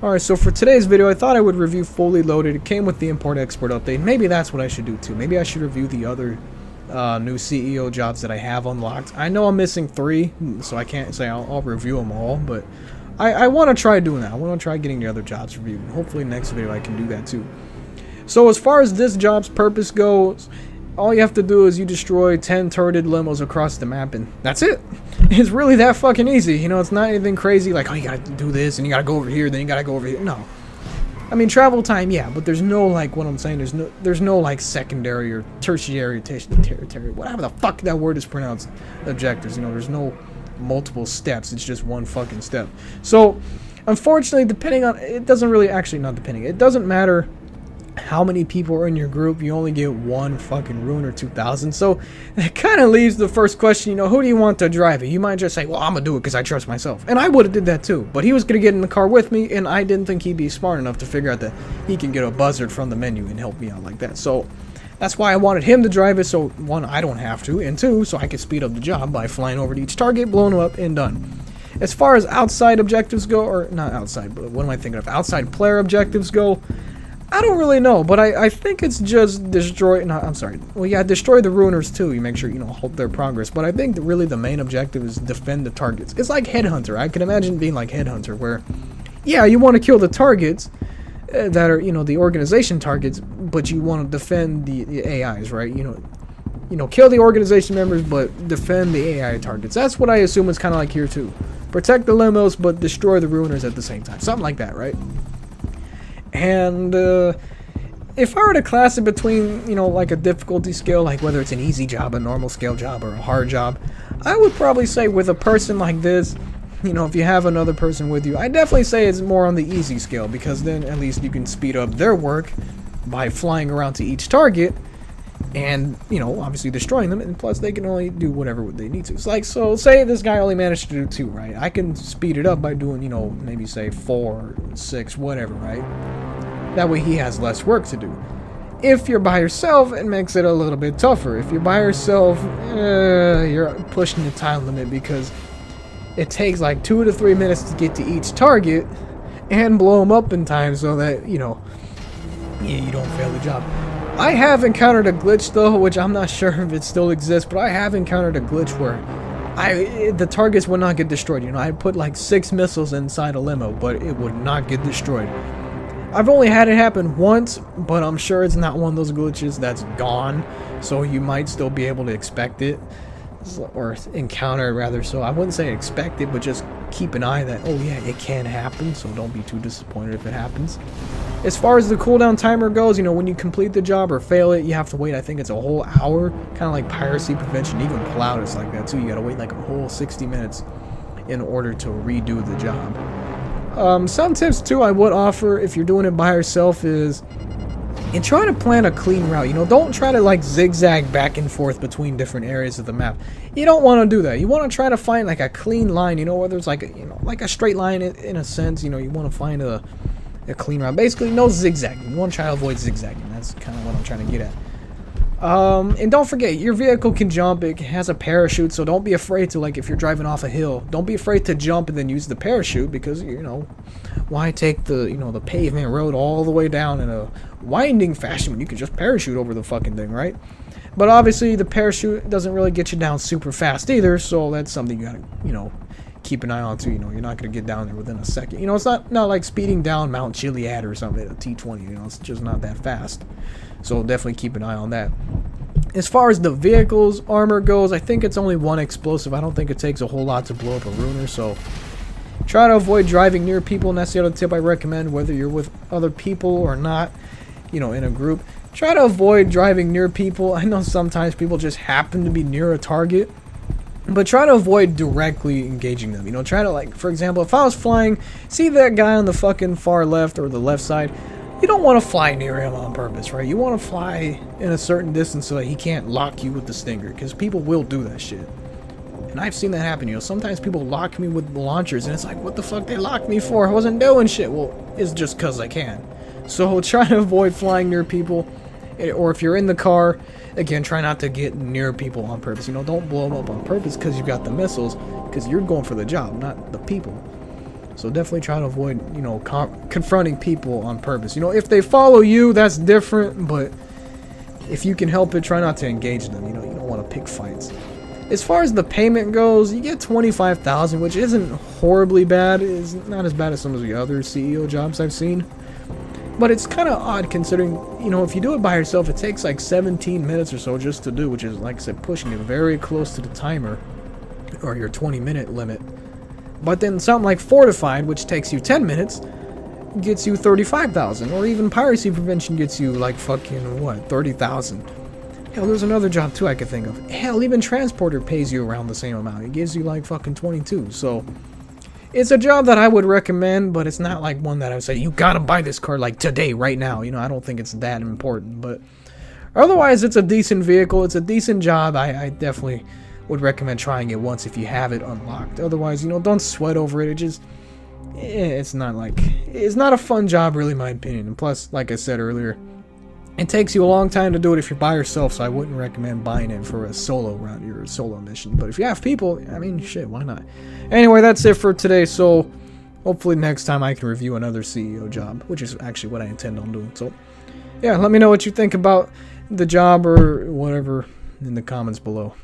Alright, so for today's video, I thought I would review Fully Loaded. It came with the import-export update. Maybe that's what I should do too. Maybe I should review the other new CEO jobs that I have unlocked. I know I'm missing 3, so I can't say I'll review them all, but I want to try doing that. I want to try getting the other jobs reviewed. Hopefully next video I can do that too. So as far as this job's purpose goes, all you have to do is you destroy 10 turreted limos across the map, and that's it. It's really that fucking easy. You know, it's not anything crazy like, oh, you gotta do this, and you gotta go over here, then you gotta go over here. No. I mean, travel time, yeah, but there's no, like, what I'm saying, there's no, like, secondary or tertiary, whatever the fuck that word is pronounced, objectives. You know, there's no multiple steps. It's just one fucking step. So, unfortunately, depending on, it doesn't really, actually, not depending, it doesn't matter how many people are in your group. You only get one fucking Ruiner 2000. So that kind of leaves the first question, you know, who do you want to drive it? You might just say, well, I'm gonna do it because I trust myself, and I would have did that too, but he was gonna get in the car with me, and I didn't think he'd be smart enough to figure out that he can get a buzzard from the menu and help me out like that. So that's why I wanted him to drive it, so 1, I don't have to, and 2, so I could speed up the job by flying over to each target, blowing them up, and done. As far as outside objectives go, or not outside, but what am I thinking of? Outside player objectives go, I don't really know, but I think it's just destroy, no, I'm sorry, well yeah, destroy the Ruiners too. You make sure, you know, halt their progress, but I think that really the main objective is defend the targets. It's like Headhunter. I can imagine being like Headhunter, where, yeah, you want to kill the targets that are, you know, the organization targets, but you want to defend the AIs, right? You know, kill the organization members, but defend the AI targets. That's what I assume is kind of like here too. Protect the limos, but destroy the Ruiners at the same time. Something like that, right? And if I were to class it between, you know, like a difficulty scale, like whether it's an easy job, a normal scale job, or a hard job, I would probably say with a person like this, you know, if you have another person with you, I definitely say it's more on the easy scale, because then at least you can speed up their work by flying around to each target and, you know, obviously destroying them, and plus they can only do whatever they need to. It's like, so say this guy only managed to do 2, right? I can speed it up by doing, you know, maybe say 4, 6, whatever, right? That way he has less work to do. If you're by yourself, it makes it a little bit tougher. If you're by yourself, you're pushing the time limit, because it takes like 2 to 3 minutes to get to each target and blow them up in time so that, you know, you don't fail the job. I have encountered a glitch though, which I'm not sure if it still exists, but I have encountered a glitch where the targets would not get destroyed. You know, I put like 6 missiles inside a limo, but it would not get destroyed. I've only had it happen once, but I'm sure it's not one of those glitches that's gone, so you might still be able to expect it, or encounter it rather. So I wouldn't say expect it, but just keep an eye that, oh yeah, it can happen, so don't be too disappointed if it happens. As far as the cooldown timer goes, you know, when you complete the job or fail it, you have to wait, I think it's a whole hour, kind of like piracy prevention. Even Cloud is like that too. You gotta wait like a whole 60 minutes in order to redo the job. Some tips too I would offer if you're doing it by yourself is, and try to plan a clean route. You know, don't try to like zigzag back and forth between different areas of the map. You don't want to do that. You want to try to find like a clean line, you know, whether it's like a, you know, like a straight line in a sense. You know, you want to find a clean route. Basically, no zigzagging. You want to try to avoid zigzagging. That's kind of what I'm trying to get at. And don't forget, your vehicle can jump. It has a parachute, so don't be afraid to, like, if you're driving off a hill, don't be afraid to jump and then use the parachute, because, you know, why take the, you know, the pavement road all the way down in a winding fashion when you can just parachute over the fucking thing, right? But obviously, the parachute doesn't really get you down super fast either, so that's something you gotta, you know, keep an eye on too. You know, you're not gonna get down there within a second. You know, it's not like speeding down Mount Chiliad or something at a T20. You know, it's just not that fast. So definitely keep an eye on that. As far as the vehicle's armor goes, I think it's only 1 explosive. I don't think it takes a whole lot to blow up a Ruiner, so try to avoid driving near people, and that's the other tip I recommend, whether you're with other people or not, you know, in a group. Try to avoid driving near people. I know sometimes people just happen to be near a target, but try to avoid directly engaging them. You know, try to, like, for example, if I was flying, see that guy on the fucking far left or the left side, you don't want to fly near him on purpose, right? You want to fly in a certain distance so that he can't lock you with the stinger, because people will do that shit. And I've seen that happen, you know. Sometimes people lock me with launchers, and it's like, what the fuck they locked me for? I wasn't doing shit. Well, it's just because I can. So try to avoid flying near people, or if you're in the car, again, try not to get near people on purpose. You know, don't blow them up on purpose because you got the missiles, because you're going for the job, not the people. So definitely try to avoid, you know, confronting people on purpose. You know, if they follow you, that's different, but if you can help it, try not to engage them. You know, you don't want to pick fights. As far as the payment goes, you get $25,000, which isn't horribly bad. It's not as bad as some of the other CEO jobs I've seen. But it's kind of odd considering, you know, if you do it by yourself, it takes like 17 minutes or so just to do, which is, like I said, pushing it very close to the timer or your 20-minute limit. But then something like Fortified, which takes you 10 minutes, gets you $35,000. Or even Piracy Prevention gets you like fucking, what, $30,000. Hell, there's another job too I could think of. Hell, even Transporter pays you around the same amount. It gives you like fucking 22. So it's a job that I would recommend, but it's not like one that I would say, you gotta buy this car like today, right now. You know, I don't think it's that important. But otherwise, it's a decent vehicle. It's a decent job. I definitely would recommend trying it once if you have it unlocked. Otherwise, you know, don't sweat over it. It just, it's not a fun job really, in my opinion. And plus, like I said earlier, it takes you a long time to do it if you're by yourself, so I wouldn't recommend buying it for a solo round, your solo mission. But if you have people, I mean, shit, why not? Anyway, that's it for today, so hopefully next time I can review another CEO job, which is actually what I intend on doing. So, yeah, let me know what you think about the job or whatever in the comments below.